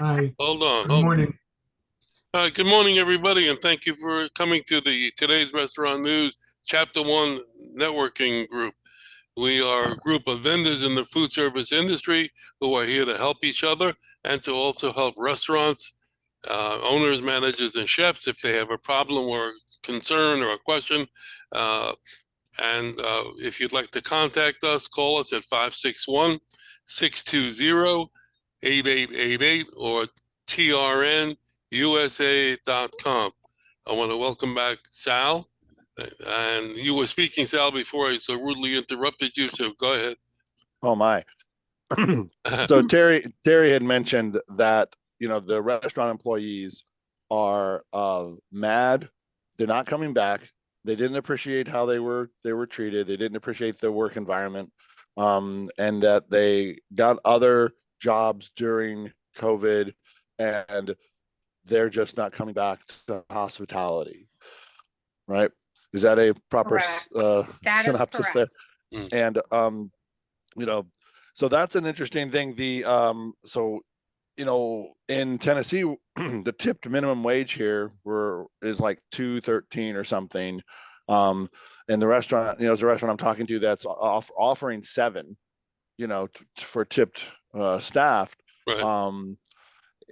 Hi, Hold on. good Hold on. morning. Good morning, everybody, and thank you for coming to the Today's Restaurant News Chapter 1 Networking Group. We are a group of vendors in the food service industry who are here to help each other and to also help restaurants, owners, managers, and chefs if they have a problem or concern or a question. And if you'd like to contact us, call us at 561-620-8888 or trnusa.com. I want to welcome back Sal. And you were speaking, Sal, before I so rudely interrupted you, so go ahead. Oh my. So Terry had mentioned that the restaurant employees are mad. They're not coming back. They didn't appreciate how they were treated. They didn't appreciate the work environment, and that they got other jobs during COVID, and they're just not coming back to hospitality. Right? Is that a proper That is synopsis correct. there? And so that's an interesting thing. In Tennessee, the tipped minimum wage here is like $2.13 or something. And the restaurant, is a restaurant I'm talking to that's offering $7, for tipped staff. Right.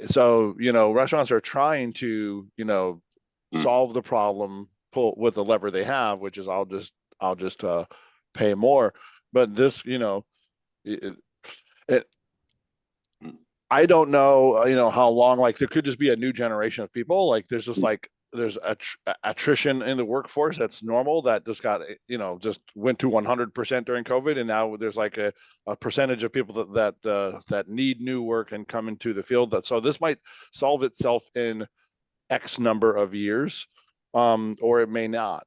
So restaurants are trying to solve the problem, pull with the lever they have, which is I'll just pay more. But this, it, it, I don't know, how long. Like there could just be a new generation of people. Like there's just there's attrition in the workforce that's normal that just got just went to 100% during COVID, and now there's like a percentage of people that need new work and come into the field. So this might solve itself in X number of years, or it may not.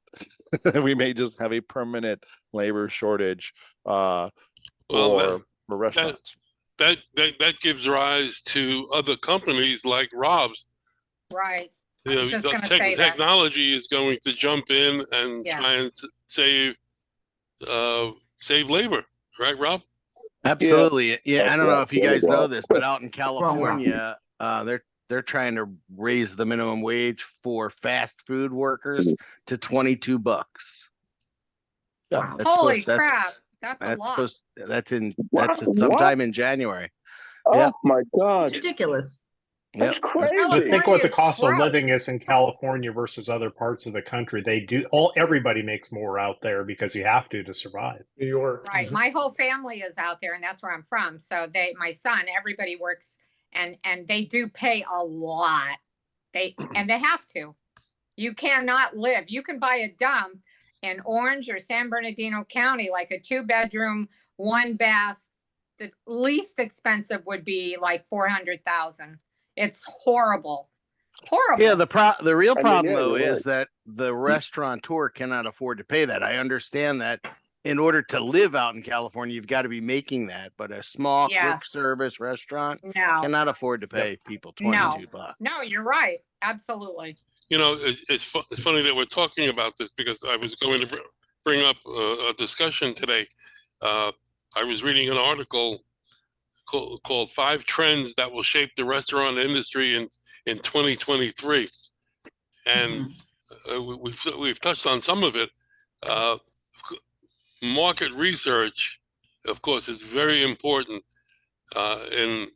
We may just have a permanent labor shortage for restaurants. That gives rise to other companies like Rob's. Right. I was just going to say that. Technology is going to jump in and try and save labor, right, Rob? Absolutely. Yeah, I don't know if you guys know this, but out in California, they're trying to raise the minimum wage for fast food workers to $22. Yeah. Holy crap. That's a lot. That's sometime in January. Oh my God. It's ridiculous. That's crazy. But think what the cost of living is in California versus other parts of the country. Everybody makes more out there because you have to survive. New York. Right. My whole family is out there, and that's where I'm from. So my son, everybody works, and they do pay a lot. They have to. You cannot live. You can buy a dump in Orange or San Bernardino County, like a 2-bedroom, 1-bath. The least expensive would be like $400,000. It's horrible. Yeah, the real problem though is that the restaurateur cannot afford to pay that. I understand that in order to live out in California, you've got to be making that, but a small quick service restaurant cannot afford to pay people $22. No, you're right. Absolutely. It's funny that we're talking about this because I was going to bring up a discussion today. I was reading an article called 5 Trends That Will Shape the Restaurant Industry in 2023. And we've touched on some of it. Market research, of course, is very important in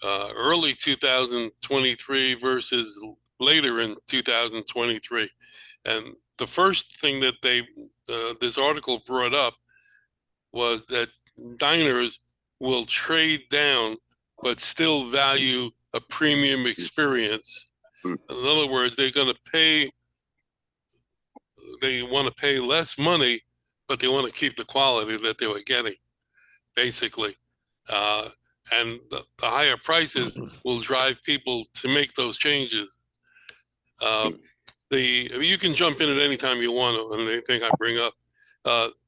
early 2023 versus later in 2023. And the first thing that this article brought up was that diners will trade down but still value a premium experience. In other words, they want to pay less money, but they want to keep the quality that they were getting, basically. And the higher prices will drive people to make those changes. You can jump in at any time you want on anything I bring up.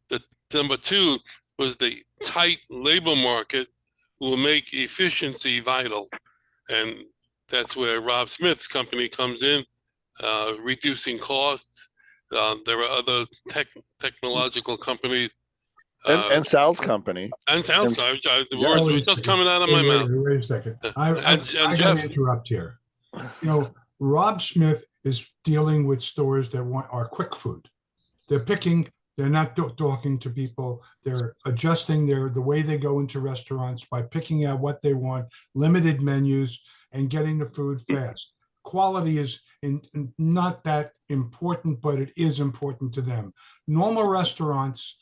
The number 2 was the tight labor market will make efficiency vital. And that's where Rob Smith's company comes in, reducing costs. There are other technological companies And Sal's company. And sounds and- good. The Yeah. words Wait were a just second. coming out of my mouth. Wait a second. And I got Jeff, to interrupt here. You know, Rob Smith is dealing with stores that are quick food. They're not talking to people. They're adjusting the way they go into restaurants by picking out what they want, limited menus, and getting the food fast. Quality is not that important, but it is important to them. Normal restaurants,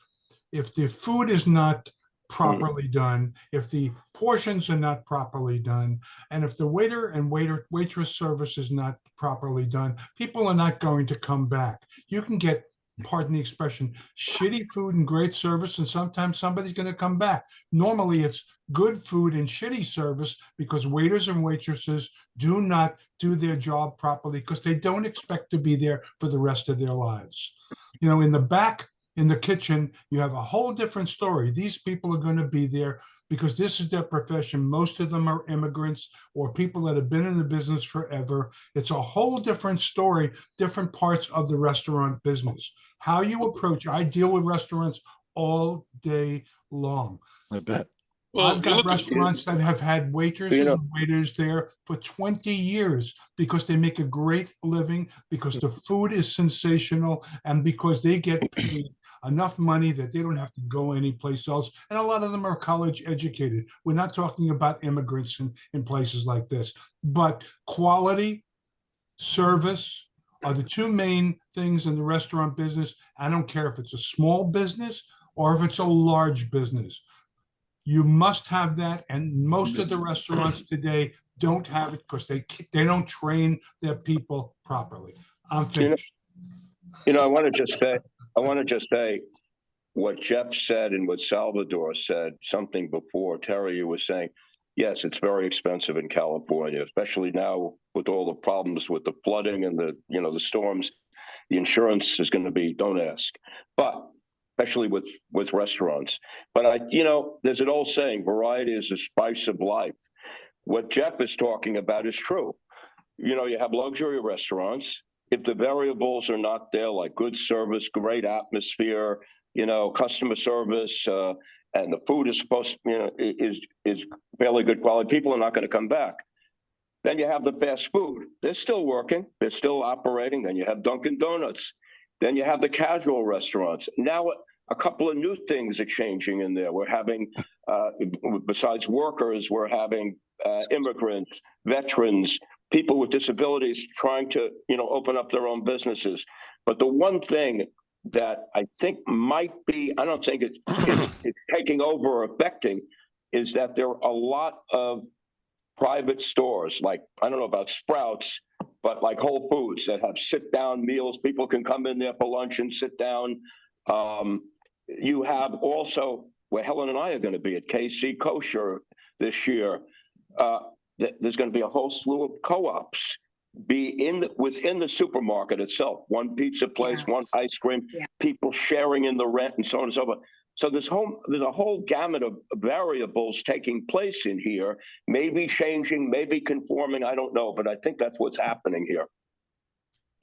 if the food is not properly done, if the portions are not properly done, and if the waiter and waitress service is not properly done, people are not going to come back. You can get, pardon the expression, shitty food and great service, and sometimes somebody's going to come back. Normally it's good food and shitty service because waiters and waitresses do not do their job properly because they don't expect to be there for the rest of their lives. You know, in the back, in the kitchen, you have a whole different story. These people are going to be there because this is their profession. Most of them are immigrants or people that have been in the business forever. It's a whole different story, different parts of the restaurant business. How you approach, I deal with restaurants all day long. I bet. well, I've got look at, restaurants that have had waitresses and waiters there for 20 years because they make a great living, because the food is sensational, and because they get paid enough money that they don't have to go anyplace else. And a lot of them are college educated. We're not talking about immigrants in places like this, but quality, service are the two main things in the restaurant business. I don't care if it's a small business or if it's a large business. You must have that, and most of the restaurants today don't have it because they don't train their people properly. I'm finished. I want to just say what Jeff said and what Salvador said, something before. Terry, you were saying, yes, it's very expensive in California, especially now with all the problems with the flooding and the storms. The insurance is going to be, don't ask. But especially with restaurants. But there's an old saying, variety is the spice of life. What Jeff is talking about is true. You have luxury restaurants. If the variables are not there, like good service, great atmosphere, customer service, and the food is supposed to, is fairly good quality, people are not going to come back. Then you have the fast food. They're still working. They're still operating. Then you have Dunkin' Donuts. Then you have the casual restaurants. Now, a couple of new things are changing in there. We're having, besides workers, we're having immigrants, veterans, people with disabilities trying to, open up their own businesses. But the one thing that I think might be, I don't think it's taking over or affecting, is that there are a lot of private stores, like, I don't know about Sprouts, but like Whole Foods, that have sit-down meals. People can come in there for lunch and sit down. You have also, where Helen and I are going to be at KC Kosher this year, there's going to be a whole slew of co-ops within the supermarket itself. One pizza place, one ice cream, people sharing in the rent, and so on and so forth. So there's a whole gamut of variables taking place in here, maybe changing, maybe conforming, I don't know, but I think that's what's happening here.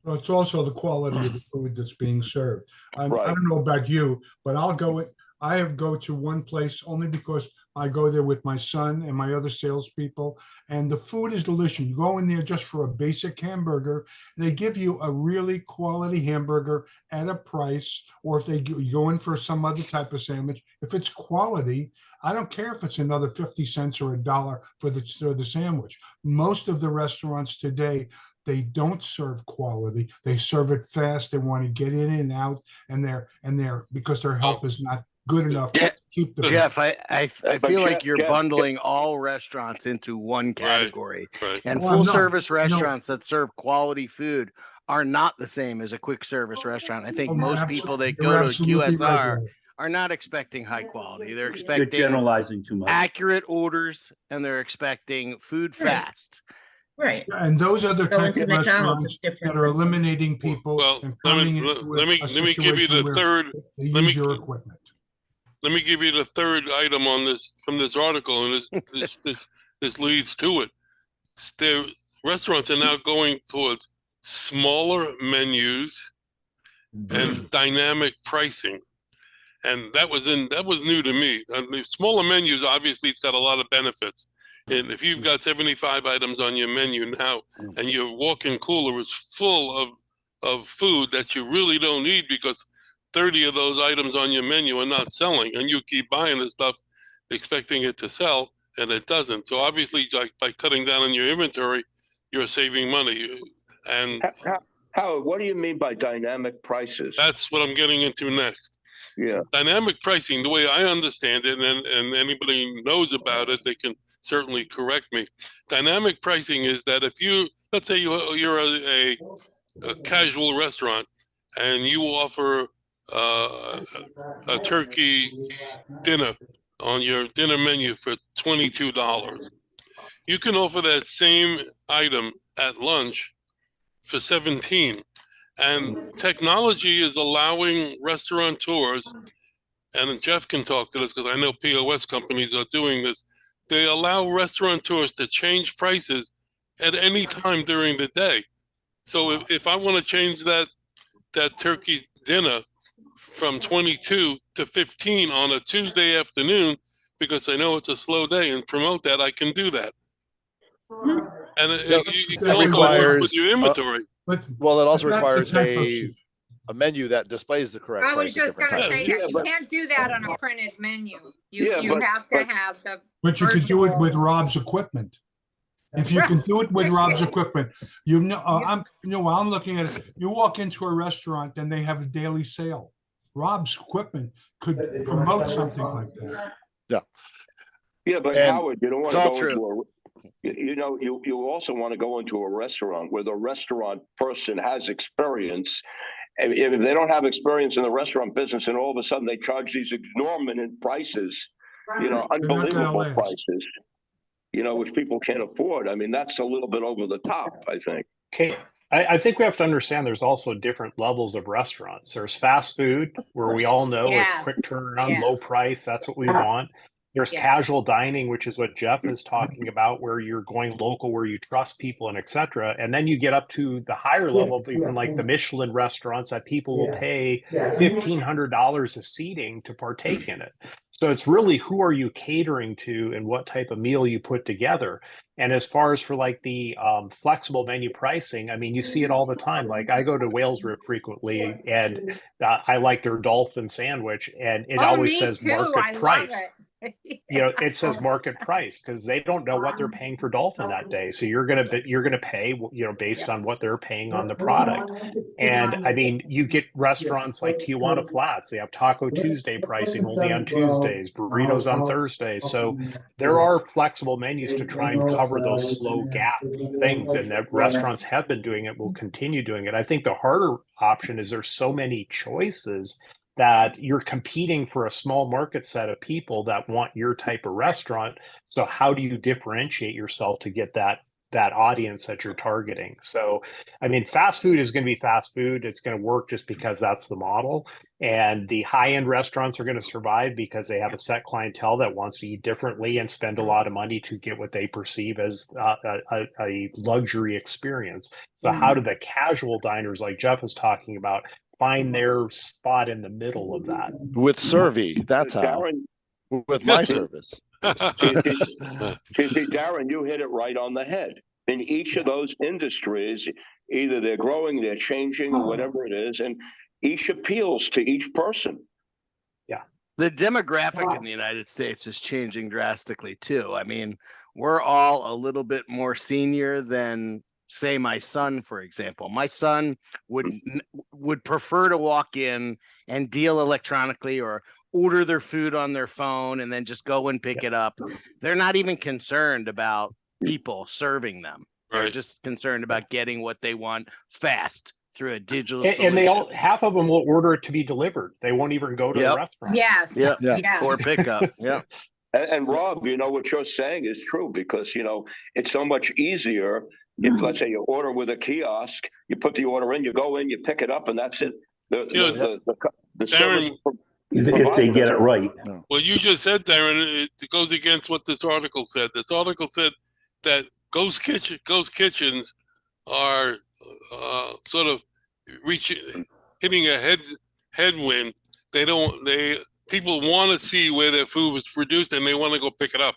Well, it's also the quality of the food that's being served. Right. I don't know about you, but I go to one place only because I go there with my son and my other salespeople, and the food is delicious. You go in there just for a basic hamburger. They give you a really quality hamburger at a price, or if you go in for some other type of sandwich, if it's quality, I don't care if it's another 50 cents or $1 for the sandwich. Most of the restaurants today, they don't serve quality. They serve it fast. They want to get in and out, and they're because their help is not good enough to keep the Jeff, I feel like you're Jeff, bundling all restaurants into one category. Right. And Well, I'm full not. service No. restaurants that serve quality food are not the same as a quick service restaurant. I think Oh, most absolutely. people that You're go to absolutely right, QSR Ray. are not expecting high quality. They're You're expecting generalizing too much. accurate orders, and they're expecting food Right. fast. Right. And those are the Go type into of McDonald's, it's restaurants different. that are eliminating people Well, and let coming me into let me a give you situation the where third. they let use me- your equipment. Let me give you the third item on this from this article, and this leads to it. The restaurants are now going towards smaller menus and dynamic pricing. And that was new to me. The smaller menus, obviously, it's got a lot of benefits. And if you've got 75 items on your menu now, and your walk-in cooler is full of food that you really don't need because 30 of those items on your menu are not selling, and you keep buying the stuff expecting it to sell, and it doesn't. So obviously, by cutting down on your inventory, you're saving money. And Howard, what do you mean by dynamic prices? that's what I'm getting into next. Yeah. Dynamic pricing, the way I understand it, and anybody knows about it, they can certainly correct me. Dynamic pricing is that if let's say you're a casual restaurant and you offer a turkey dinner on your dinner menu for $22, you can offer that same item at lunch for $17. And technology is allowing restaurateurs, and Jeff can talk to this because I know POS companies are doing this. They allow restaurateurs to change prices at any time during the day. So if I want to change that turkey dinner from 22 to 15 on a Tuesday afternoon, because I know it's a slow day, and promote that, I can do that. And you can also work with your inventory. Well, it also But that's requires a type of- a menu that displays the correct I price was at just different gonna times. say Yeah, that. You but- can't do that on a printed menu. You Yeah, have to have the. But you could do it with virtual- Rob's equipment. If you can do it with Rob's equipment, I'm looking at it. You walk into a restaurant and they have a daily sale. Rob's equipment could promote something like that. Yeah, but And Howard, you don't want it's to all go true. into you also want to go into a restaurant where the restaurant person has experience. And if they don't have experience in the restaurant business and all of a sudden they charge these exorbitant prices, They're not gonna unbelievable last. prices, which people can't afford. I mean, that's a little bit over the top, I think. Okay. I think we have to understand there's also different levels of restaurants. There's fast food where we all know it's Yes. quick turnaround, Yes. low price. That's what we want. There's Yes. casual dining, which is what Jeff is talking about, where you're going local, where you trust people and etc. And then you get up to the higher level of even like the Michelin restaurants that people will pay $1,500 a seating to partake in it. So it's really who are you catering to and what type of meal you put together. And as far as for like the flexible menu pricing, I mean, you see it all the time. Like I go to Wales Rip frequently, and I like their dolphin sandwich, and it always me says too. market I price. love it. It says market price because they don't know what they're paying for dolphin that day. So you're gonna pay based on what they're paying on the product. And I mean, you get restaurants like Tijuana Flats. They have Taco Tuesday pricing only on Tuesdays, burritos on Thursdays. So there are flexible menus to try and cover those slow gap things, and that restaurants have been doing it, will continue doing it. I think the harder option is there's so many choices that you're competing for a small market set of people that want your type of restaurant. So how do you differentiate yourself to get that audience that you're targeting? So, I mean, fast food is going to be fast food. It's going to work just because that's the model. And the high-end restaurants are going to survive because they have a set clientele that wants to eat differently and spend a lot of money to get what they perceive as a luxury experience. So how do the casual diners like Jeff is talking about find their spot in the middle of that? With Servy, that's how. Darren, With my service. see, Darren, you hit it right on the head. In each of those industries, either they're growing, they're changing, or whatever it is, and each appeals to each person. The demographic in the United States is changing drastically too. I mean, we're all a little bit more senior than, say, my son, for example. My son would prefer to walk in and deal electronically or order their food on their phone and then just go and pick it up. They're not even concerned about people serving them. They're Right. just concerned about getting what they want fast through a digital And they solution. half of them will order it to be delivered. They won't even go to the Yep. restaurant. Yes. Yeah. Yeah. Or pickup. Yeah. And Rob, what you're saying is true because, it's so much easier if, let's say, you order with a kiosk, you put the order in, you go in, you pick it up, and that's it. The service If they get it right. Well, you just said, Darren, it goes against what this article said. This article said that ghost kitchens are sort of hitting a headwind people want to see where their food was produced and they want to go pick it up.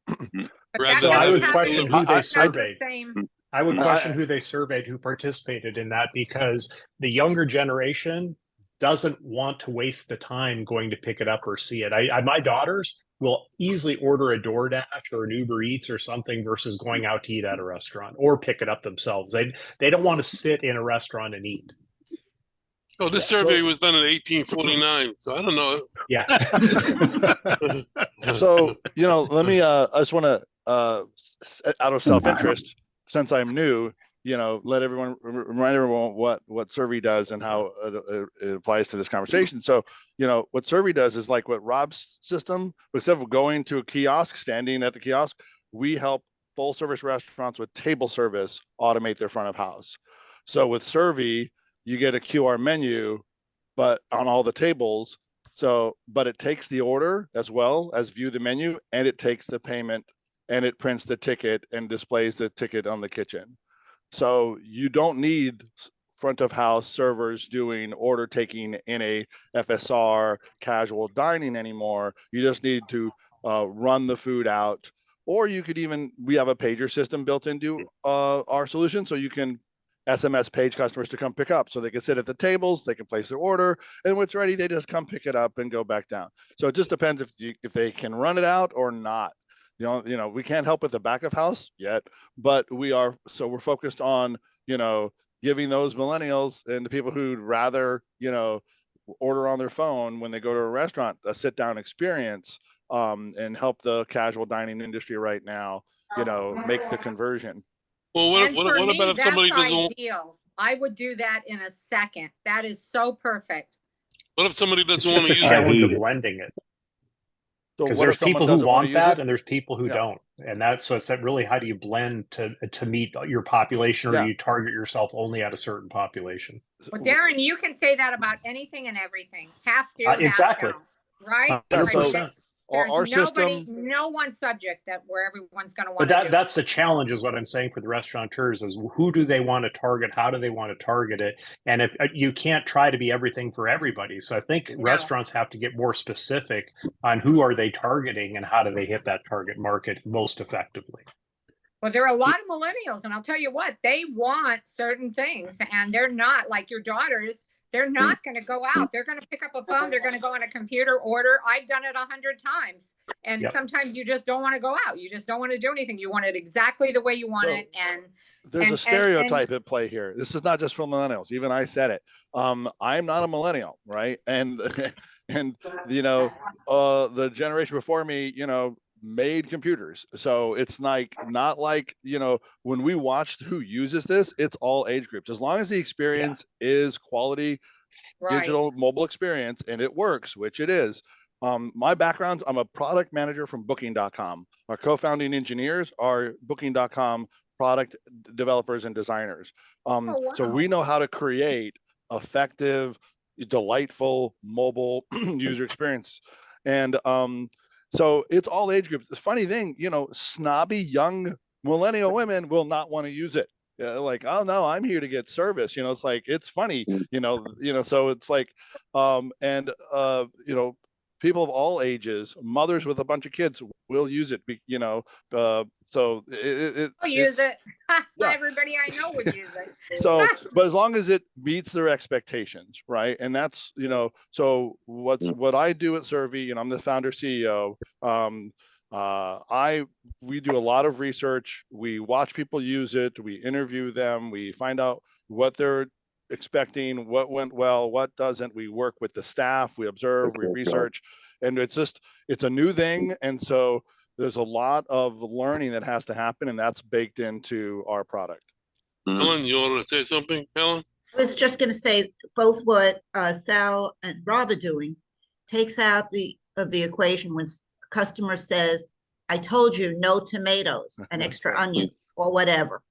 But Rather that So than I doesn't would having- have to question be who they just the surveyed. same. I would No, question who they surveyed, who participated in that, because the younger generation doesn't want to waste the time going to pick it up or see it. My daughters will easily order a DoorDash or an Uber Eats or something versus going out to eat at a restaurant or pick it up themselves. They don't want to sit in a restaurant and eat. Oh, this survey was done in 1849, so I don't know. Yeah. So, let me, I just want to, out of self-interest, since I'm new, let everyone, remind everyone what Survey does and how it applies to this conversation. So, what Survey does is like what Rob's system, instead of going to a kiosk, standing at the kiosk, we help full service restaurants with table service automate their front of house. So with Survey, you get a QR menu, but on all the tables. So, but it takes the order as well as view the menu, and it takes the payment, and it prints the ticket and displays the ticket on the kitchen. So you don't need front of house servers doing order taking in a FSR casual dining anymore. You just need to run the food out, or you could even, we have a pager system built into our solution, so you can SMS page customers to come pick up, so they can sit at the tables, they can place their order, and when it's ready, they just come pick it up and go back down. So it just depends if they can run it out or not. We can't help with the back of house yet, but we're focused on, giving those millennials and the people who'd rather, order on their phone when they go to a restaurant, a sit down experience, and help the casual dining industry right now, make the conversion. Well, And what for me, about if somebody that's doesn't? ideal. I would do that in a second. That is so perfect. What if somebody It's doesn't want just to a use challenge it? of hate it. blending it. So Because what there's if someone people who doesn't want want to use that it? and there's people who Yeah. don't. And so it's that really, how do you blend to meet your population, or Yeah. do you target yourself only at a certain population? Well, Darren, you can say that about anything and everything. Have to, have Exactly. don't, right? Yeah, Like, 100%. there's our nobody, system, no one subject that where everyone's going to But want to do. that's the challenge, is what I'm saying for the restaurateurs, is who do they want to target? How do they want to target it? And if you can't try to be everything for everybody. So I think restaurants have to get more specific on who are they targeting and how do they hit that target market most effectively. Well, there are a lot of millennials, and I'll tell you what, they want certain things, and they're not like your daughters. They're not going to go out. They're going to pick up a phone. They're going to go on a computer, order. I've done it 100 times. And Yep. sometimes you just don't want to go out. You just don't want to do anything. You want it exactly the way you want it. And there's and- a stereotype at play here. This is not just for millennials. Even I said it. I'm not a millennial, right? And the generation before me, made computers. So it's like, not like, when we watched who uses this, it's all age groups. As long as the experience is quality, right. digital mobile experience, and it works, which it is. My background, I'm a product manager from booking.com. Our co-founding engineers are booking.com product developers and designers. So we know how to create effective, delightful mobile user experience. And so it's all age groups. The funny thing, snobby young millennial women will not want to use it. Like, oh no, I'm here to get service. It's like, it's funny, so it's like, people of all ages, mothers with a bunch of kids will use it, so I'll use it. Yeah. Everybody I know would use it. So, but as long as it meets their expectations, right? And that's, so what I do at Survey, I'm the founder CEO. We do a lot of research. We watch people use it. We interview them. We find out what they're expecting, what went well, what doesn't. We work with the staff. We observe, we research, and it's a new thing. And so there's a lot of learning that has to happen, and that's baked into our product. Helen, you want to say something, Helen? I was just going to say, both what Sal and Rob are doing takes out the equation when customer says, I told you no tomatoes and extra onions or whatever.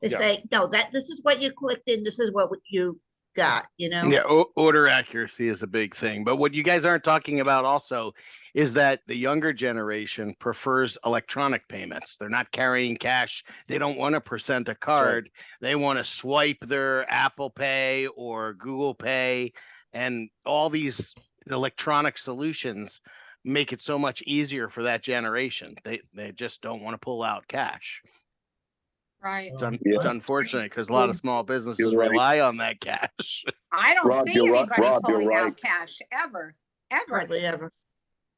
They say, no, this is what you clicked in. This is what you got, Yeah, order accuracy is a big thing. But what you guys aren't talking about also is that the younger generation prefers electronic payments. They're not carrying cash. They don't want to present a card. They want to swipe their Apple Pay or Google Pay, and all these electronic solutions make it so much easier for that generation. They just don't want to pull out cash. Right. It's unfortunate because a lot of small businesses right. rely on that cash. I don't Rob, see you're right. anybody Rob, you're pulling right. out cash ever. Hardly ever.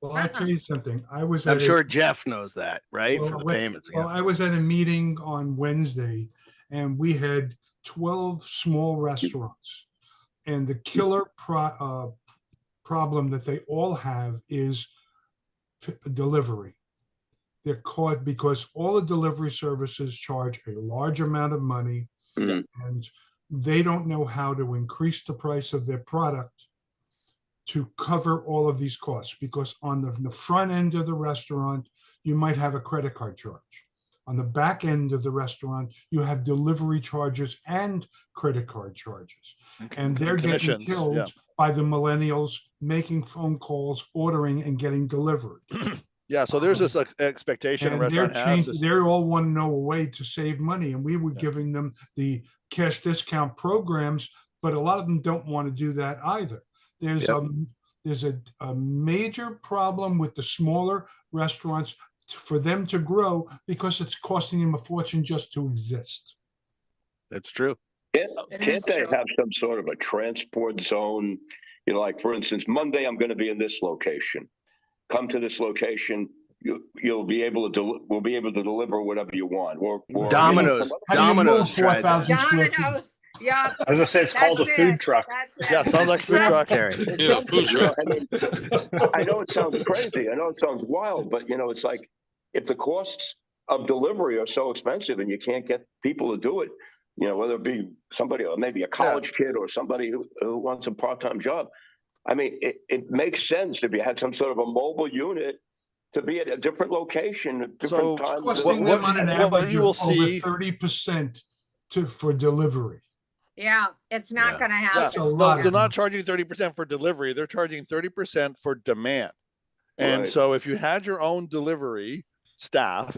Well, I'll tell you something. I was I'm at sure Jeff knows that, right? Well, For the wait- payments. Well, I was at a meeting on Wednesday and we had 12 small restaurants. And the killer problem that they all have is delivery. They're caught because all the delivery services charge a large amount of money and they don't know how to increase the price of their product to cover all of these costs, because on the front end of the restaurant, you might have a credit card charge. On the back end of the restaurant, you have delivery charges and credit card charges. And they're getting killed by the millennials making phone calls, ordering and getting delivered. Yeah, so there's this expectation a And restaurant has. they all want to know a way to save money. And we were giving them the cash discount programs, but a lot of them don't want to do that either. There's a major problem with the smaller restaurants for them to grow because it's costing them a fortune just to exist. That's true. Can't they have some sort of a transport zone? You know, like for instance, Monday I'm going to be in this location. Come to this location. You'll be able to we'll be able to deliver whatever you want. Or Domino's. Domino's 4,000 square feet. Domino's. Yeah. As I say, it's called a food truck. Yeah, it sounds like food truck. Yeah, food truck. I mean, I know it sounds crazy. I know it sounds wild, but you know, it's like if the costs of delivery are so expensive and you can't get people to do it, you know, whether it be somebody or maybe a college kid or somebody who wants a part-time job. I mean, it makes sense if you had some sort of a mobile unit to be at a different location at different times. Costing them on an average of over 30% for delivery. Yeah, it's not going to happen. That's a lot. They're not charging 30% for delivery. They're charging 30% for demand. And so if you had your own delivery staff,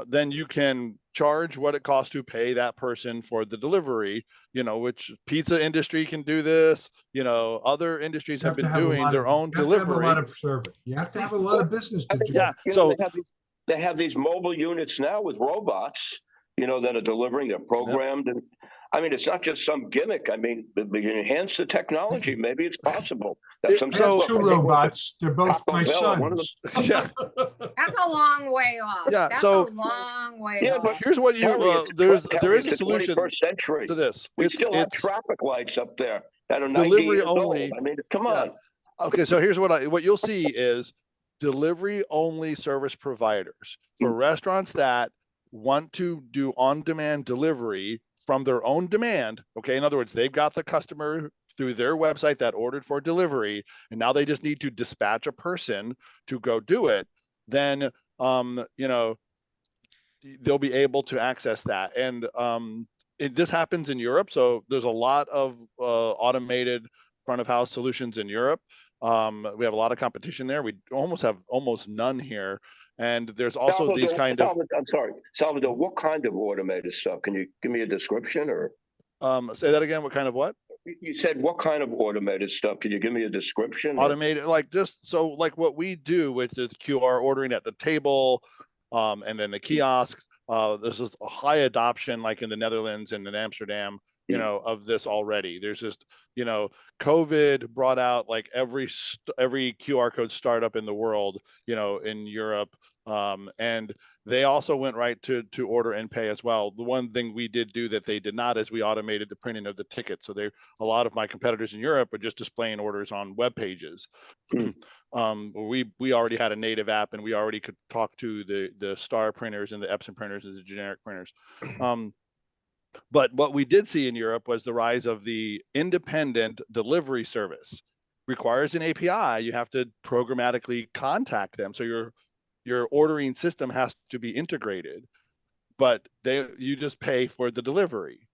then you can charge what it costs to pay that person for the delivery, you know, which pizza industry can do this, you know, other industries have been doing their own delivery. You have to have a lot of service. You have to have a lot of business to do. Yeah, so they have these mobile units now with robots, you know, that are delivering. They're programmed, and I mean, it's not just some gimmick. I mean, they enhance the technology. Maybe it's possible. That's some two robots. They're both my sons. Yeah, that's a long way off. Yeah, that's so a long way yeah, off. but here's what you there is a solution to this. We still have traffic lights up there that are delivery only. I mean, come on. Okay, so here's what you'll see is delivery only service providers for restaurants that want to do on-demand delivery from their own demand. Okay, in other words, they've got the customer through their website that ordered for delivery, and now they just need to dispatch a person to go do it. Then, you know, they'll be able to access that. And this happens in Europe. So there's a lot of automated front of house solutions in Europe. We have a lot of competition there. We have almost none here. And there's also Salvador, these kind of. I'm sorry, Salvador. What kind of automated stuff? Can you give me a description, or? Say that again. What kind of what? You said what kind of automated stuff? Can you give me a description? Automated, like just so like what we do with this QR ordering at the table, and then the kiosks. This is a high adoption, like in the Netherlands and in Amsterdam, you know, of this already. There's just, you know, COVID brought out like every QR code startup in the world, you know, in Europe. And they also went right to order and pay as well. The one thing we did do that they did not is we automated the printing of the ticket. So a lot of my competitors in Europe are just displaying orders on web pages. We already had a native app, and we already could talk to the Star printers and the Epson printers and the generic printers. But what we did see in Europe was the rise of the independent delivery service. Requires an API. You have to programmatically contact them. So your ordering system has to be integrated, but you just pay for the delivery.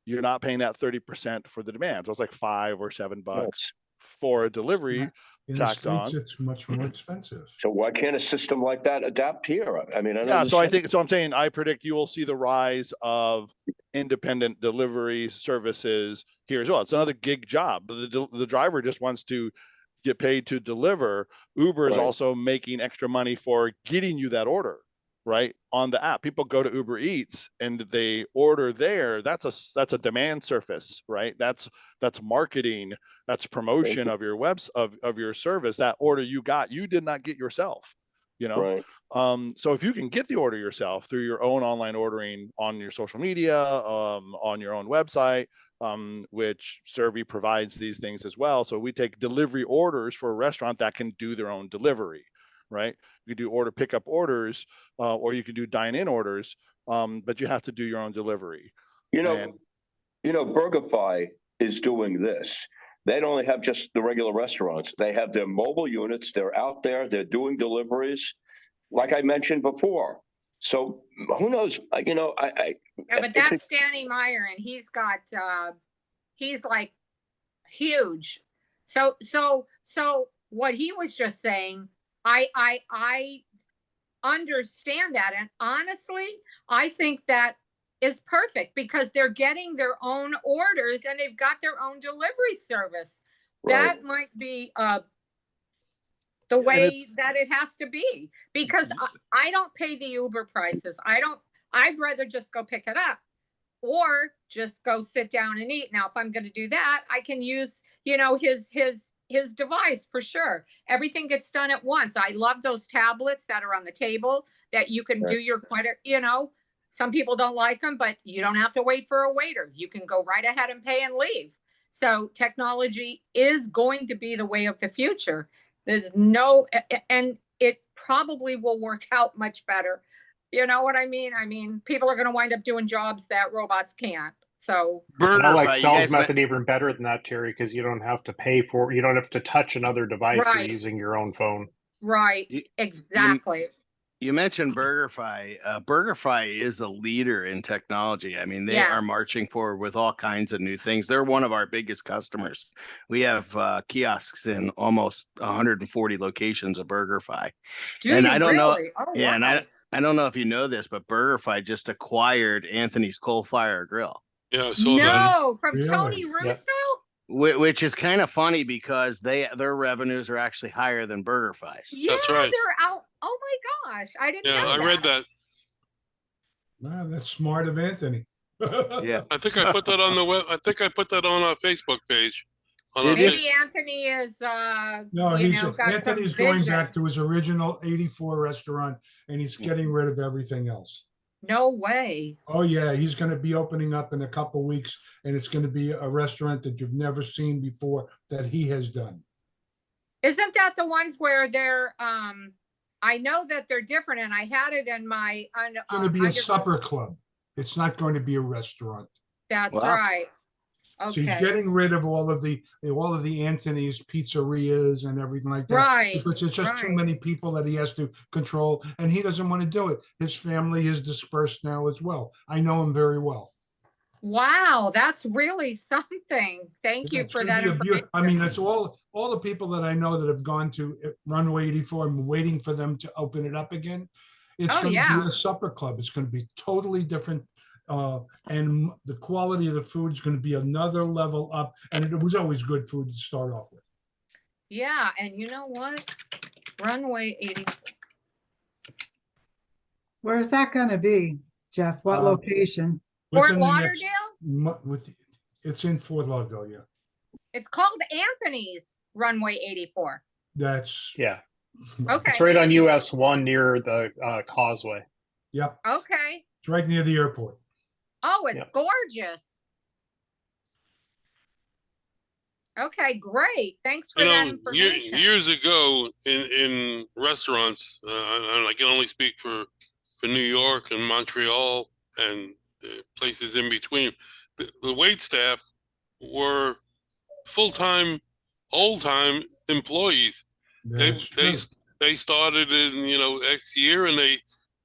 You're not paying that 30% for the demand. So it's like $5 or $7 for a delivery. In the States, it's much more expensive. So why can't a system like that adapt here? I mean, I'm saying I predict you will see the rise of independent delivery services here as well. It's another gig job. The driver just wants to get paid to deliver, Uber is Right. also making extra money for getting you that order, right? On the app. People go to Uber Eats and they order there. That's a demand surface, right? That's marketing, that's promotion of your of your service. That order you got, you did not get yourself, you know? Right. So if you can get the order yourself through your own online ordering on your social media, on your own website, which Servy provides these things as well. So we take delivery orders for a restaurant that can do their own delivery, right? You do order pickup orders, or you can do dine-in orders, but you have to do your own delivery. You know, And BurgerFi is doing this. They don't only have just the regular restaurants. They have their mobile units. They're out there. They're doing deliveries, like I mentioned before. So who knows? You know, Yeah, but that's Danny Meyer, and he's got he's like huge. So what he was just saying, I understand that, and honestly, I think that is perfect because they're getting their own orders and they've got their own delivery service. Right. That might be the way that it has to be, because I don't pay the Uber prices. I'd rather just go pick it up or just go sit down and eat. Now, if I'm going to do that, I can use, you know, his device for sure. Everything gets done at once. I love those tablets that are on the table that you can do your credit, you know. Some people don't like them, but you don't have to wait for a waiter. You can go right ahead and pay and leave. So technology is going to be the way of the future. There's no, and it probably will work out much better. You know what I mean? I mean, people are going to wind up doing jobs that robots can't. So I like Sal's method even better than that, Terry, because you don't have to pay for, you don't have to touch another device. You're using your own phone. Right. Exactly. You mentioned BurgerFi. BurgerFi is a leader in technology. I mean, they are marching forward with all kinds of new things. They're one of our biggest customers. We have kiosks in almost 140 locations of BurgerFi. And I don't know. Oh, yeah, wow. and I don't know if you know this, but BurgerFi just acquired Anthony's Coal Fire Grill. Yeah, I saw that. From Tony Russo? Yep. Which is kind of funny because their revenues are actually higher than BurgerFi's. Yeah, that's right. They're out. Oh my gosh, I didn't know that. I read that. Wow, that's smart of Anthony. Yeah, I think I put that on the web. I think I put that on our Facebook page. Maybe Anthony is. No, Anthony's going back to his original '84 restaurant, and he's getting rid of everything else. No way. Oh yeah, he's going to be opening up in a couple of weeks, and it's going to be a restaurant that you've never seen before that he has done. Isn't that the ones where they're? I know that they're different, and I had it in my. It's going to be a supper club. It's not going to be a restaurant. That's right. Okay. So he's getting rid of all of the Anthony's pizzerias and everything like that. Right. Because it's just too many people that he has to control, and he doesn't want to do it. His family is dispersed now as well. I know him very well. Wow, that's really something. Thank you for that information. I mean, it's all the people that I know that have gone to Runway 84 and waiting for them to open it up again. It's going to be a supper club. It's going to be totally different. And the quality of the food is going to be another level up. And it was always good food to start off with. Yeah. And you know what? Runway 84. Where's that going to be, Jeff? What location? Fort Lauderdale? It's in Fort Lauderdale, yeah. It's called Anthony's Runway 84. That's okay. It's right on US 1 near the causeway. Yep. Okay. It's right near the airport. Oh, it's gorgeous. Okay, great. Thanks for that information. Years ago in restaurants, I can only speak for New York and Montreal and places in between. The wait staff were full-time, old-time employees. They started in X year, and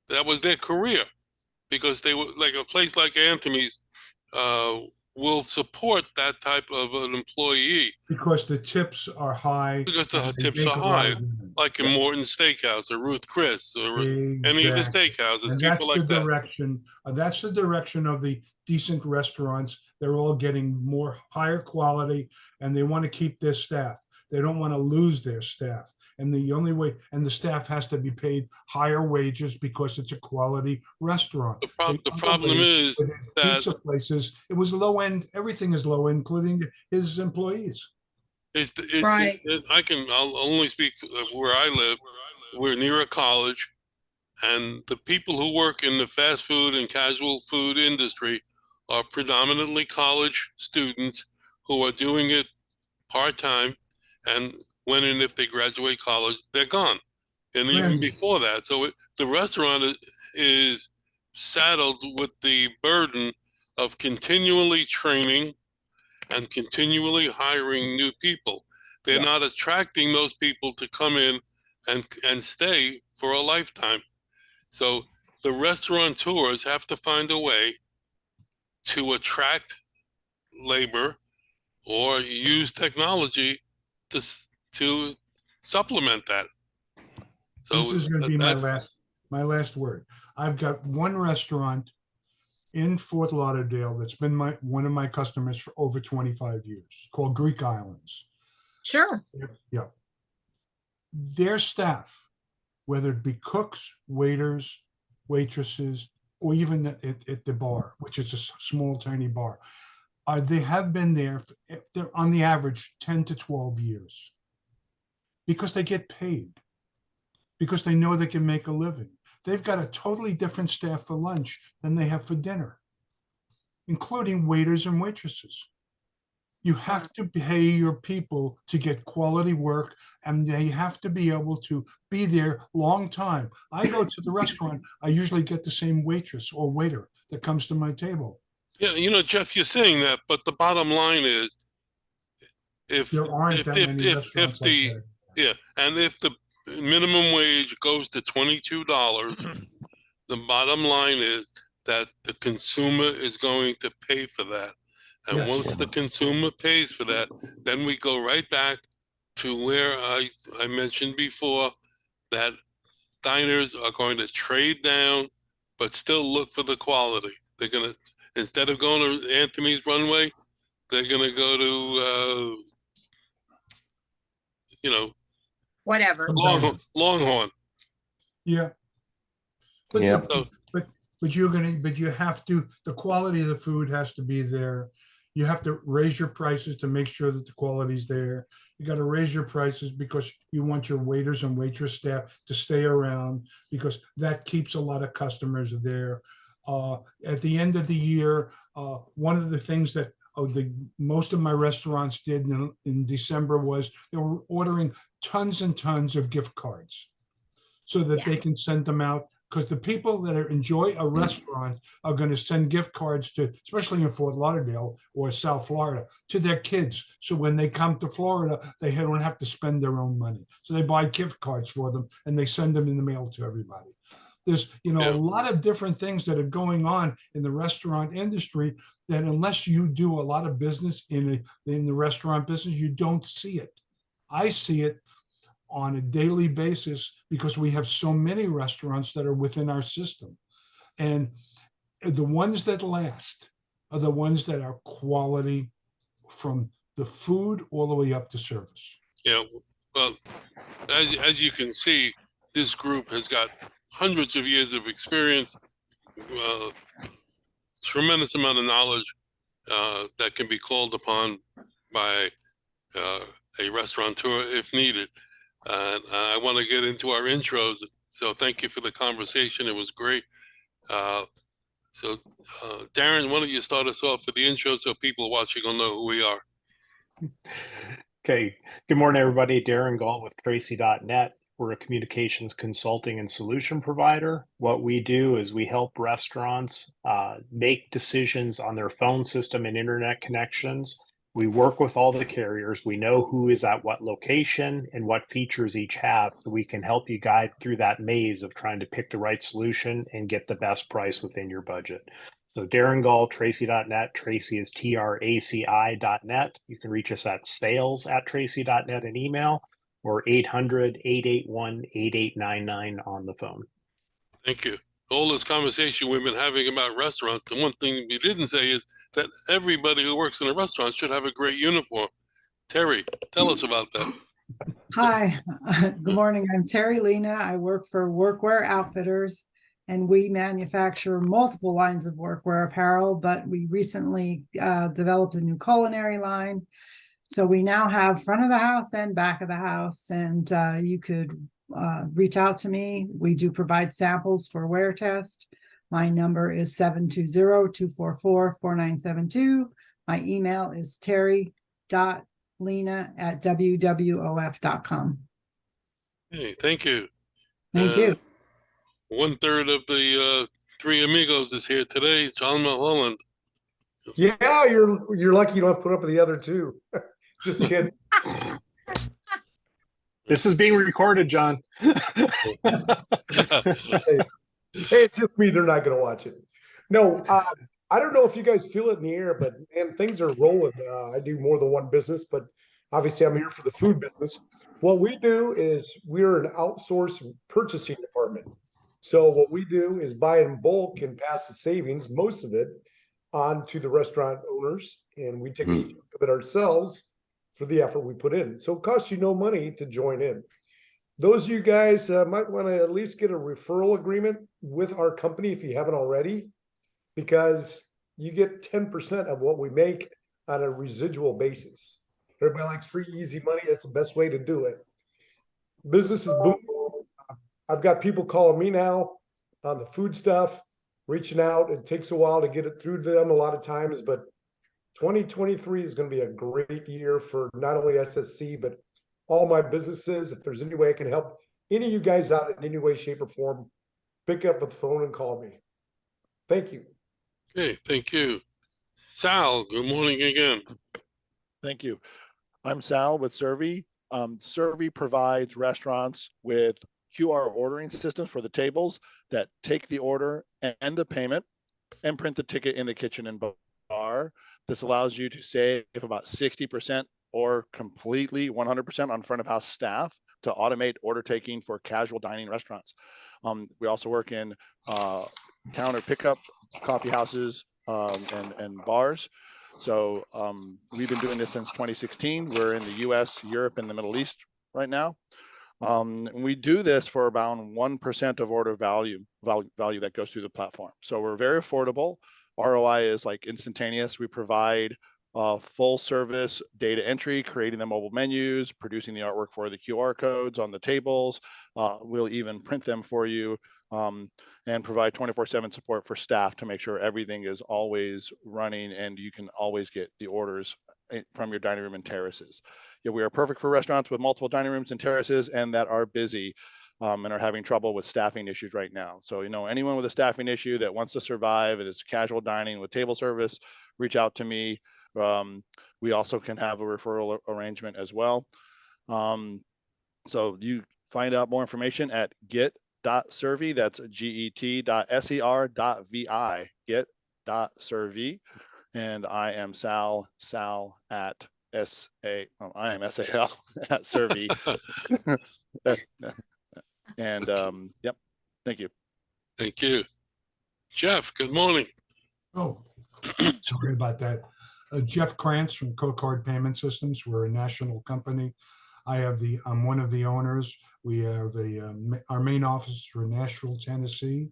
that was their career, because they were like a place like Anthony's will support that type of an employee because the tips are high. Because the tips are high, like in Morton's Steakhouse or Ruth Chris or any of the steakhouses. And people like that. That's the direction of the decent restaurants. They're all getting more higher quality, and they want to keep their staff. They don't want to lose their staff. And the only way, and the staff has to be paid higher wages because it's a quality restaurant. The problem is that pizza places, it was low end, everything is low, including his employees. Right. I'll only speak where I live. We're near a college, and the people who work in the fast food and casual food industry are predominantly college students who are doing it part-time, and when and if they graduate college, they're gone. And even before that, so the restaurant is saddled with the burden of continually training and continually hiring new people. They're not attracting those people to come in and stay for a lifetime. So the restaurateurs have to find a way to attract labor or use technology to supplement that. So this is going to be my last word. I've got one restaurant in Fort Lauderdale that's been one of my customers for over 25 years, called Greek Islands. Sure. Yeah. Their staff, whether it be cooks, waiters, waitresses, or even at the bar, which is a small, tiny bar, they have been there, they're on the average 10 to 12 years, because they get paid, because they know they can make a living. They've got a totally different staff for lunch than they have for dinner, including waiters and waitresses. You have to pay your people to get quality work, and they have to be able to be there long time. I go to the restaurant, I usually get the same waitress or waiter that comes to my table. Yeah, you know, Jeff, you're saying that, but the bottom line is, if there aren't that many restaurants like that. Yeah, and if the minimum wage goes to $22, the bottom line is that the consumer is going to pay for that. And Yes. once the consumer pays for that, then we go right back to where I mentioned before, that diners are going to trade down, but still look for the quality. They're going to, instead of going to Anthony's Runway, they're going to go to, Whatever. Longhorn. Yeah. But, but you have to, the quality of the food has to be there. You have to raise your prices to make sure that the quality's there. You got to raise your prices because you want your waiters and waitress staff to stay around, because that keeps a lot of customers there. At the end of the year, one of the things that most of my restaurants did in December was they were ordering tons and tons of gift cards so that they can send them out, because the people that enjoy a restaurant are going to send gift cards to, especially in Fort Lauderdale or South Florida, to their kids. So when they come to Florida, they don't have to spend their own money. So they buy gift cards for them and they send them in the mail to everybody. There's, a lot of different things that are going on in the restaurant industry that, unless you do a lot of business in the restaurant business, you don't see it. I see it on a daily basis because we have so many restaurants that are within our system. And the ones that last are the ones that are quality, from the food all the way up to service. Yeah, well, as you can see, this group has got hundreds of years of experience, tremendous amount of knowledge that can be called upon by a restaurateur if needed. And I want to get into our intros. So thank you for the conversation. It was great. So Darren, why don't you start us off for the intro so people watching will know who we are. Okay. Good morning, everybody. Darren Gall with Tracy.net. We're a communications consulting and solution provider. What we do is we help restaurants make decisions on their phone system and internet connections. We work with all the carriers. We know who is at what location and what features each have, so we can help you guide through that maze of trying to pick the right solution and get the best price within your budget. So Darren Gall, Tracy.net. Tracy is TRACI.net. You can reach us at sales@tracy.net in email, or 800-881-8899 on the phone. Thank you. All this conversation we've been having about restaurants, the one thing we didn't say is that everybody who works in a restaurant should have a great uniform. Terry, tell us about that. Hi, good morning. I'm Terry Lena. I work for Workwear Outfitters, and we manufacture multiple lines of workwear apparel, but we recently developed a new culinary line. So we now have front of the house and back of the house, and you could reach out to me. We do provide samples for wear test. My number is 720-244-4972. My email is terry.lena@wwof.com. Hey, thank you. Thank you. 1/3 of the Three Amigos is here today. John Mulholland. Yeah, you're lucky you don't have to put up with the other two. Just kidding. This is being recorded, John. Hey, it's just me. They're not going to watch it. No, I don't know if you guys feel it in the air, but man, things are rolling. I do more than one business, but obviously I'm here for the food business. What we do is we're an outsourced purchasing department. So what we do is buy in bulk and pass the savings, most of it, on to the restaurant owners, and we take a chunk of it ourselves for the effort we put in. So it costs you no money to join in. Those of you guys might want to at least get a referral agreement with our company if you haven't already, because you get 10% of what we make on a residual basis. Everybody likes free, easy money. That's the best way to do it. Business is booming. I've got people calling me now on the food stuff, reaching out. It takes a while to get it through to them a lot of times, but 2023 is going to be a great year for not only SSC, but all my businesses. If there's any way I can help any of you guys out in any way, shape, or form, pick up the phone and call me. Thank you. Okay, thank you. Sal, good morning again. Thank you. I'm Sal with Servi. Servi provides restaurants with QR ordering systems for the tables that take the order and the payment and print the ticket in the kitchen and bar. This allows you to save about 60% or completely 100% on front of house staff to automate order taking for casual dining restaurants. We also work in counter pickup, coffee houses, and bars. So we've been doing this since 2016. We're in the US, Europe, and the Middle East right now. We do this for about 1% of order value that goes through the platform. So we're very affordable. ROI is like instantaneous. We provide full service data entry, creating the mobile menus, producing the artwork for the QR codes on the tables. We'll even print them for you and provide 24/7 support for staff to make sure everything is always running and you can always get the orders from your dining room and terraces. Yeah, we are perfect for restaurants with multiple dining rooms and terraces and that are busy and are having trouble with staffing issues right now. So, anyone with a staffing issue that wants to survive and is casual dining with table service, reach out to me. We also can have a referral arrangement as well. So you find out more information at get.servi, that's get.ser.vi, get.servi. And I am Sal at I am SAL at Servi. And yep, thank you. Thank you. Jeff, good morning. Oh, sorry about that. Jeff Krantz from Co-Card Payment Systems. We're a national company. I'm one of the owners. We have our main offices are in Nashville, Tennessee.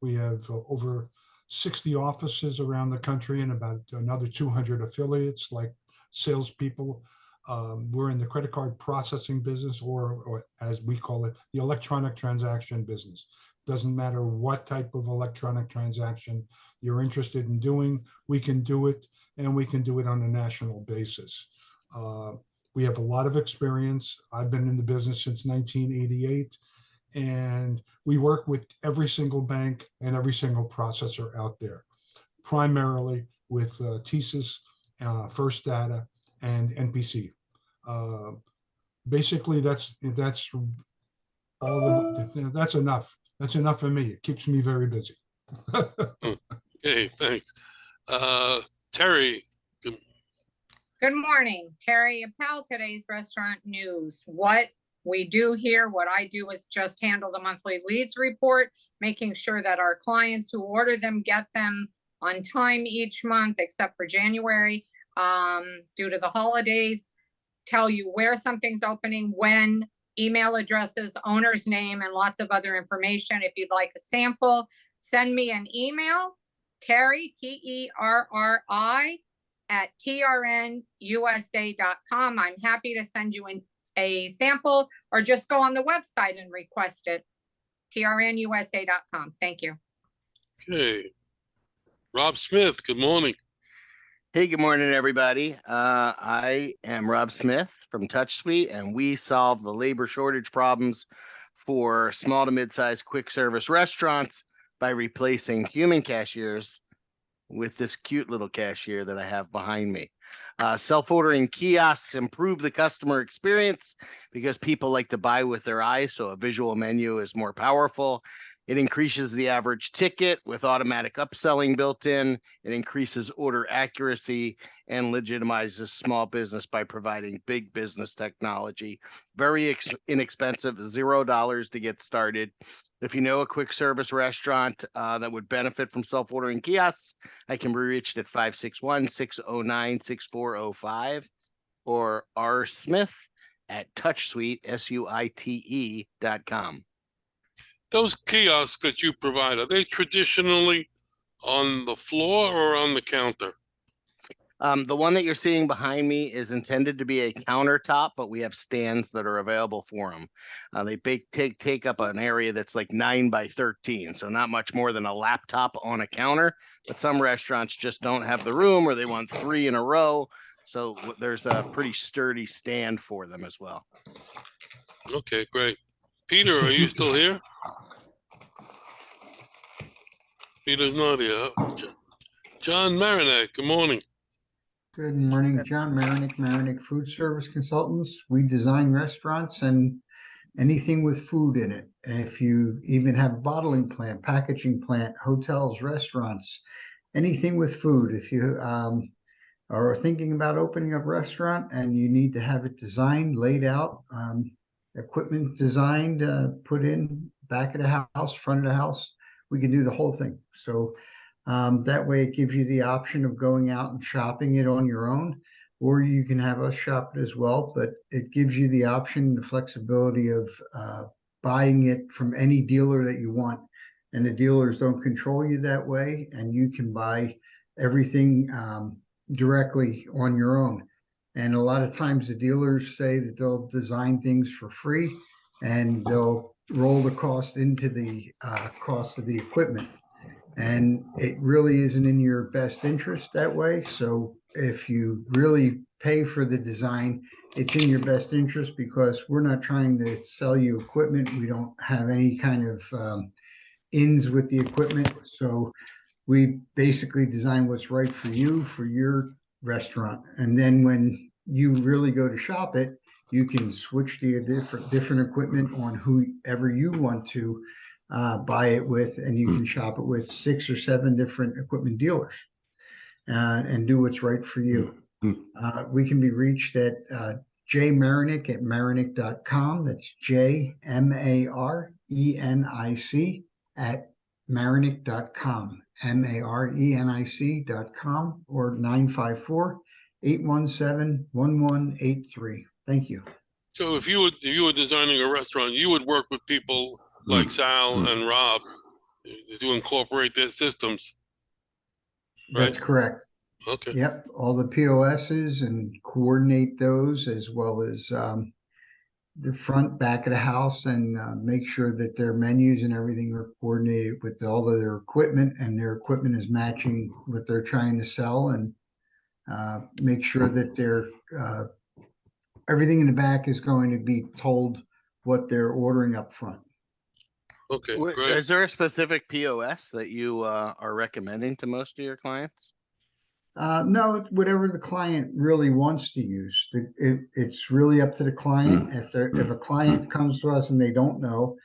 We have over 60 offices around the country and about another 200 affiliates, like salespeople. We're in the credit card processing business, or as we call it, the electronic transaction business. Doesn't matter what type of electronic transaction you're interested in doing, we can do it, and we can do it on a national basis. We have a lot of experience. I've been in the business since 1988, and we work with every single bank and every single processor out there, primarily with TSYS, First Data, and NPC. Basically, that's all. That's enough. That's enough for me. It keeps me very busy. Okay, thanks. Terry. Good morning, Terry Appel, today's restaurant news. What we do here, what I do is just handle the monthly leads report, making sure that our clients who order them get them on time each month, except for January, due to the holidays. tell you where something's opening, when, email addresses, owner's name, and lots of other information. If you'd like a sample, send me an email, Terry, Terri, at trnusa.com. I'm happy to send you a sample, or just go on the website and request it, trnusa.com. Thank you. Okay. Rob Smith, good morning. Hey, good morning, everybody. I am Rob Smith from TouchSuite, and we solve the labor shortage problems for small to mid-sized quick service restaurants by replacing human cashiers with this cute little cashier that I have behind me. Self-ordering kiosks improve the customer experience because people like to buy with their eyes, so a visual menu is more powerful. It increases the average ticket with automatic upselling built in. It increases order accuracy and legitimizes small business by providing big business technology. Very inexpensive, $0 to get started. If you know a quick service restaurant that would benefit from self-ordering kiosks, I can be reached at 561-609-6405 or rsmith@touchsuite, SUITE.com. Those kiosks that you provide, are they traditionally on the floor or on the counter? The one that you're seeing behind me is intended to be a countertop, but we have stands that are available for them. They take up an area that's like 9 by 13, so not much more than a laptop on a counter. But some restaurants just don't have the room, or they want 3 in a row. So there's a pretty sturdy stand for them as well. Okay, great. Peter, are you still here? Peter's not here. John Marinak, good morning. Good morning, John Marinak, Marinak Food Service Consultants. We design restaurants and anything with food in it. And if you even have a bottling plant, packaging plant, hotels, restaurants, anything with food. If you are thinking about opening up a restaurant and you need to have it designed, laid out, equipment designed, put in back of the house, front of the house, we can do the whole thing. So that way it gives you the option of going out and shopping it on your own, or you can have us shop it as well, but it gives you the option, the flexibility of buying it from any dealer that you want. And the dealers don't control you that way, and you can buy everything directly on your own. And a lot of times the dealers say that they'll design things for free and they'll roll the cost into the cost of the equipment. And it really isn't in your best interest that way. So if you really pay for the design, it's in your best interest, because we're not trying to sell you equipment. We don't have any kind of ins with the equipment. So we basically design what's right for you, for your restaurant. And then when you really go to shop it, you can switch to different equipment on whoever you want to buy it with, and you can shop it with 6 or 7 different equipment dealers and do what's right for you. We can be reached at jmarinak at marinak.com. That's JMARENIC at marinak.com, MARENIC.com, or 954-817-1183. Thank you. So if you were designing a restaurant, you would work with people like Sal and Rob to incorporate their systems, right? That's correct. Okay. Yep, all the POSs, and coordinate those, as well as the front, back of the house, and make sure that their menus and everything are coordinated with all of their equipment, and their equipment is matching what they're trying to sell, and make sure that they're everything in the back is going to be told what they're ordering up front. Okay, great. Is there a specific POS that you are recommending to most of your clients? No, whatever the client really wants to use. It's really up to the client. If a client comes to us and they don't know,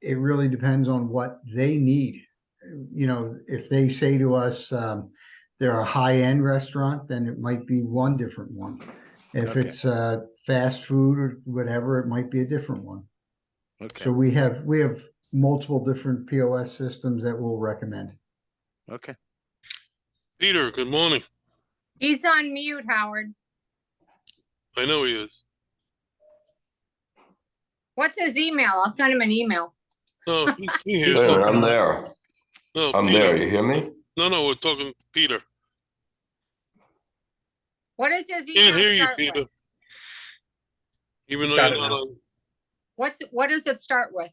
it really depends on what they need. You know, if they say to us they're a high-end restaurant, then it might be one different one. If it's fast food or whatever, it might be a different one. Okay. So we have multiple different POS systems that we'll recommend. Okay. Peter, good morning. He's on mute, Howard. I know he is. What's his email? I'll send him an email. No, he hears Wait a minute, something. I'm there. No, I'm Peter. there. You hear me? No, we're talking Peter. What does his Can't email hear you, start Peter. with? Even He's though got you're it not now. on. What does it start with?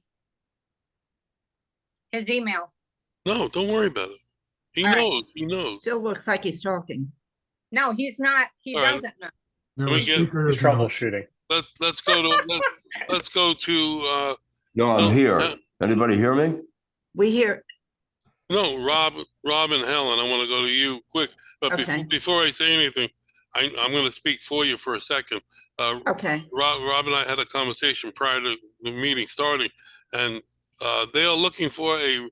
His email. No, don't worry about it. He All right. knows. He knows. Still looks like he's talking. No, he's not. He All right. doesn't know. No, Let me the get- speaker He's is not. troubleshooting. Let's go to let's go to No, I'm no, here. Anybody hear me? We hear, no, Rob and Helen. I want to go to you quick. But Okay. before I say anything, I'm going to speak for you for a second. okay, Rob and I had a conversation prior to the meeting starting, and they are looking for a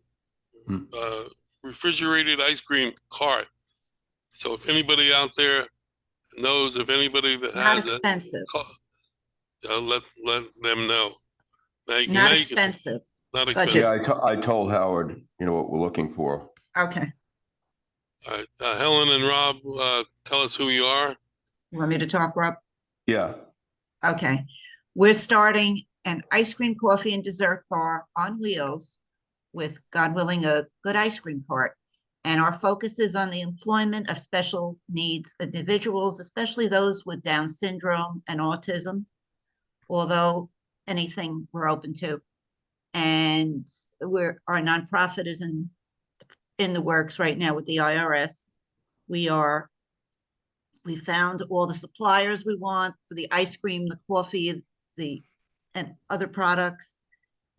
refrigerated ice cream cart. So if anybody out there knows of anybody that not has expensive, let them know. not expensive. Not Budget. expensive. Yeah, I told Howard, what we're looking for. Okay, All right, Helen and Rob, tell us who you are. you want me to talk, Rob? Yeah. Okay, we're starting an ice cream, coffee, and dessert bar on wheels with, God willing, a good ice cream cart. And our focus is on the employment of special needs individuals, especially those with Down syndrome and autism, although anything we're open to. And our nonprofit is in the works right now with the IRS. We found all the suppliers we want for the ice cream, the coffee, and other products.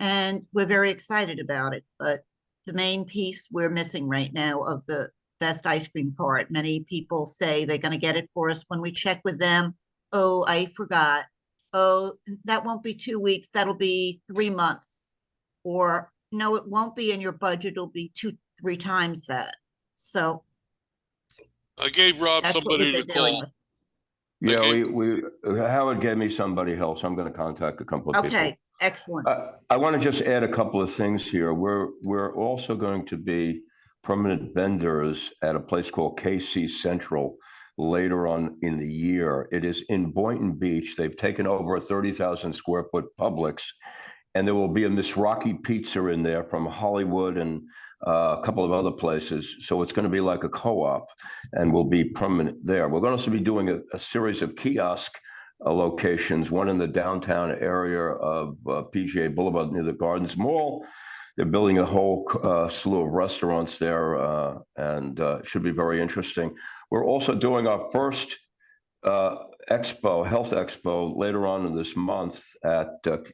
And we're very excited about it. But the main piece we're missing right now of the best ice cream cart, many people say they're going to get it for us. When we check with them, oh, I forgot. Oh, that won't be 2 weeks. That'll be 3 months. Or no, it won't be in your budget. It'll be 2-3 times that. So I gave Rob that's what somebody we've to been dealing call. with. Yeah, we Howard gave me somebody else. I'm going to contact a couple of people. Okay, excellent. I want to just add a couple of things here. We're also going to be permanent vendors at a place called KC Central later on in the year. It is in Boynton Beach. They've taken over a 30,000 square foot Publix, and there will be a Miss Rocky Pizza in there from Hollywood and a couple of other places. So it's going to be like a co-op, and we'll be permanent there. We're going to also be doing a series of kiosk locations, one in the downtown area of PGA Boulevard near the Gardens Mall. They're building a whole slew of restaurants there, and it should be very interesting. We're also doing our first health expo later on in this month at the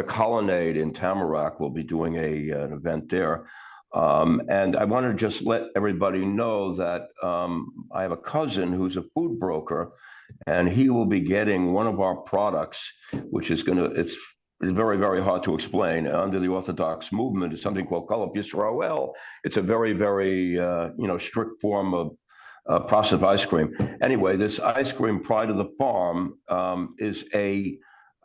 Colonnade in Tamarack. We'll be doing an event there. And I want to just let everybody know that I have a cousin who's a food broker, and he will be getting one of our products, which is it's very, very hard to explain. Under the Orthodox movement, it's something called Kolop Yisrael. It's a very, very, strict form of processed ice cream. Anyway, this ice cream, Pride of the Farm, is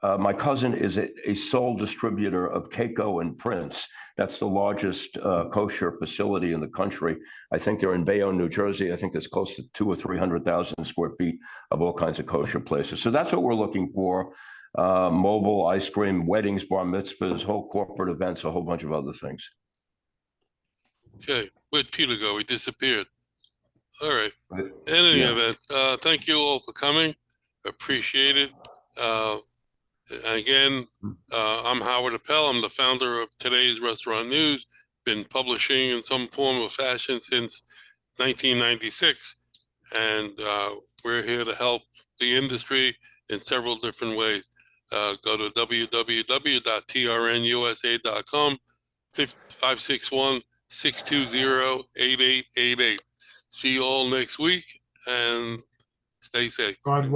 my cousin is a sole distributor of Keiko and Prince. That's the largest kosher facility in the country. I think they're in Bayonne, New Jersey. I think there's close to 200,000 or 300,000 square feet of all kinds of kosher places. So that's what we're looking for. Mobile ice cream, weddings, bar mitzvahs, whole corporate events, a whole bunch of other things. Okay, where'd Peter go? He disappeared. All right. In any event, thank you all for coming. Appreciate it. Again, I'm Howard Appel. I'm the founder of Today's Restaurant News. Been publishing in some form or fashion since 1996. And we're here to help the industry in several different ways. Go to www.trnusa.com, 561-620-8888. See you all next week, and stay safe. God willing.